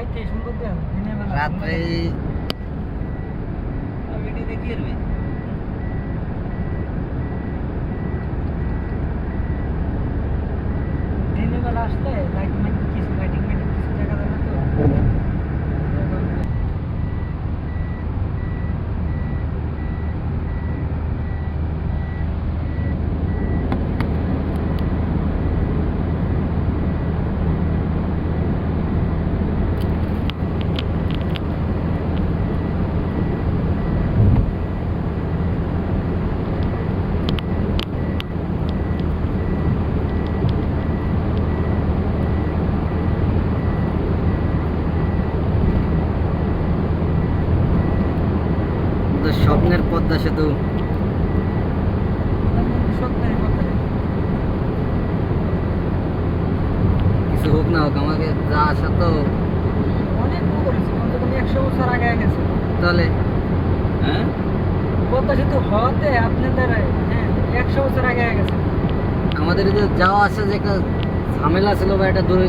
রাইতে সুন্দর দেন দিনের বেলা রাত্রে ভিডিও দেখিয়ে দেবে দিনের বেলা আসলে লাইট মাইট কিছু লাইটিং মাইটিং কিছু দেখা যাবে না তো স্বপ্নের পদ্মা সেতু সত্যি কথা কিছু হোক না হোক আমাকে যা আসা তো অনেক বড় করেছে অন্তত 100 বছর আগে গেছে তাহলে হ্যাঁ পদ্মা সেতু হতে আপনাদের হ্যাঁ 100 বছর আগে গেছে আমাদের যে যাওয়া আসা যে একটা ঝামেলা ছিল বা একটা দূরে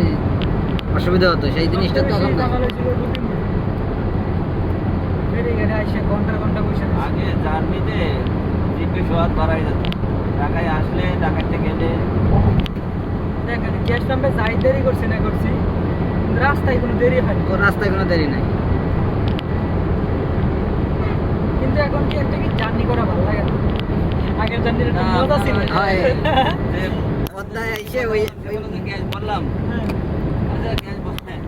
অসুবিধা হতো সেই জিনিসটা তো এখন নাই। ঘন্টা ঘন্টা বসে আগে জার্নিতে জিপে সোয়াদ বাড়াই যেত ঢাকায় আসলে ঢাকাতে গেলে দেখেন গ্যাস পাম্পে যাই দেরি করছি না করছি কিন্তু রাস্তায় কোনো দেরি হয়নি তো রাস্তায় কোনো দেরি নাই। কিন্তু এখন কি একটা কি জার্নি করা ভালো লাগে না আগের জার্নির একটা না, মজা ছিল হয়। যে পদ্মায় এসে ওই গ্যাস বললাম হ্যাঁ। আচ্ছা গ্যাস বললেন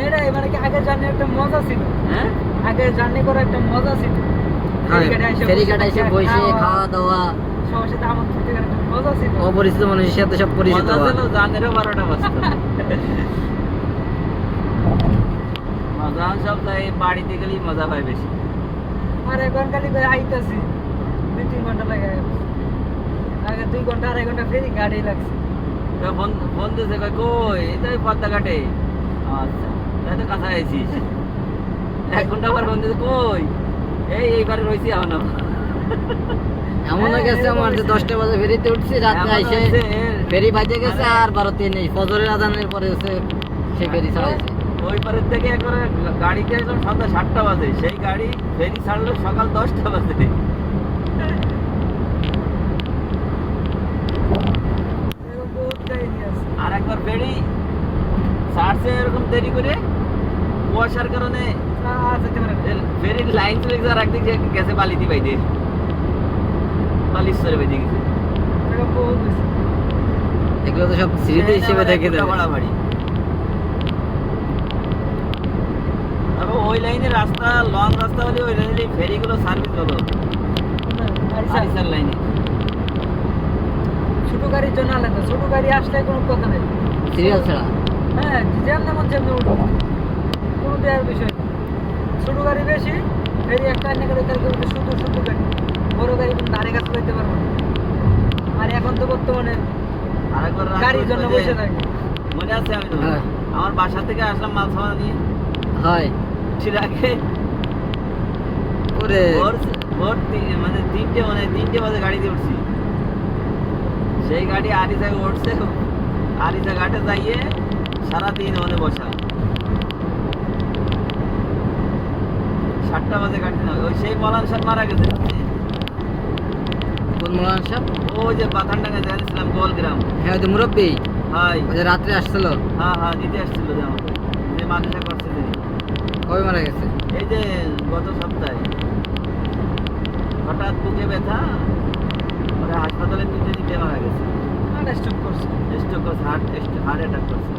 এটা এবারে কি আগের জার্নির একটা মজা ছিল হ্যাঁ আগের জার্নি করা একটা মজা ছিল ফেরিঘাটে এসে বসে খাওয়া দাওয়া সবার সাথে আমার করতে গেলে একটা মজা ছিল অপরিচিত মানুষের সাথে সব পরিচিত মজা হওয়া। ছিল জানেরও 12টা বাজতো মজা সব তাই বাড়িতে গেলেই মজা পায় বেশি আর এখন খালি আইতাছি 2-3 ঘন্টা লাগে আগে 2 ঘন্টা 2.5 ঘন্টা ফেরি গাড়ি লাগছে তো ফোন ফোন দিয়েছে কই কই এই তো পদ্মা ঘাটে আচ্ছা তাই তো কাছে আইছিস 1 ঘন্টা পর ফোন দিয়েছে কই এইবারে রয়েছি এখনো এমনও গেছে আমার যে 10টা বাজে ফেরিতে উঠছি রাত্রে এমন এসে হয়েছে, ফেরি বাজে গেছে আর 12-3 নেই ফজরের আজানের পরে এসে সে ফেরি ছাড়াইছে। ওই পারের থেকে একবারে গাড়িতে আসলাম সন্ধ্যা 7টা বাজে সেই গাড়ি ফেরি ছাড়লো সকাল 10টা বাজে এরকম বহুত কাহিনী আছে আর একবার ফেরি ছাড়ছে এরকম দেরি করে কুয়াশার কারণে যেতে পারে না। ফেরির লাইন চলে গেছে আর একদিকে গেছে বালিতি বাইতে বালিশ্বরে বাইতে গেছে এরকম বহুত হয়েছে। এগুলো তো সব স্মৃতি হিসেবে থেকে যাবে। বাড়াবাড়ি তারপর ওই লাইনে রাস্তা লং রাস্তা হলে ওই লাইনে ফেরিগুলো সার্ভিস হলো আরিসার লাইনে ছোট গাড়ির জন্য আলাদা ছোট গাড়ি আসলে কোনো কথা নেই সিরিয়াল ছাড়া হ্যাঁ যেমন যেমন উঠবো কোনো দেওয়ার বিষয় নেই ছোট গাড়ি বেশি ফেরি একটা এনে করে তার করে শুধু গাড়ি বড় গাড়ি কোনো ধারে কাছে যেতে পারবো না আর এখন তো বর্তমানে আরেকবার রাত গাড়ির জন্য হইতো যে- বসে থাকে মনে আছে আমি তো হ্যাঁ। আমার বাসা থেকে আসলাম মাল সামান নিয়ে হয় চিরাগে ওরে মানে 3টে বাজে গাড়িতে উঠছি সেই গাড়ি আরিসায় উঠছে আরিসা ঘাটে যাইয়ে সারাদিন ওখানে বসা 7টা বাজে গাড়ি না ওই সেই মলান সাহেব মারা গেছে কোন মৌলানা সাহেব? ওই যে পাথানডাঙ্গা জানিয়েছিলাম গোলগ্রাম হ্যাঁ ওই যে মুরব্বী হাই ওই যে রাত্রে আসছিল হ্যাঁ দিতে আসছিল যে আমাকে যে মাদ্রাসা করছে যিনি। কবে মারা গেছে? এই যে গত সপ্তাহে হঠাৎ বুকে ব্যথা ওরা হাসপাতালে নিতে মারা গেছে আর স্টপ করছে স্ট্রোক করছে হার্ট অ্যাটাক করছে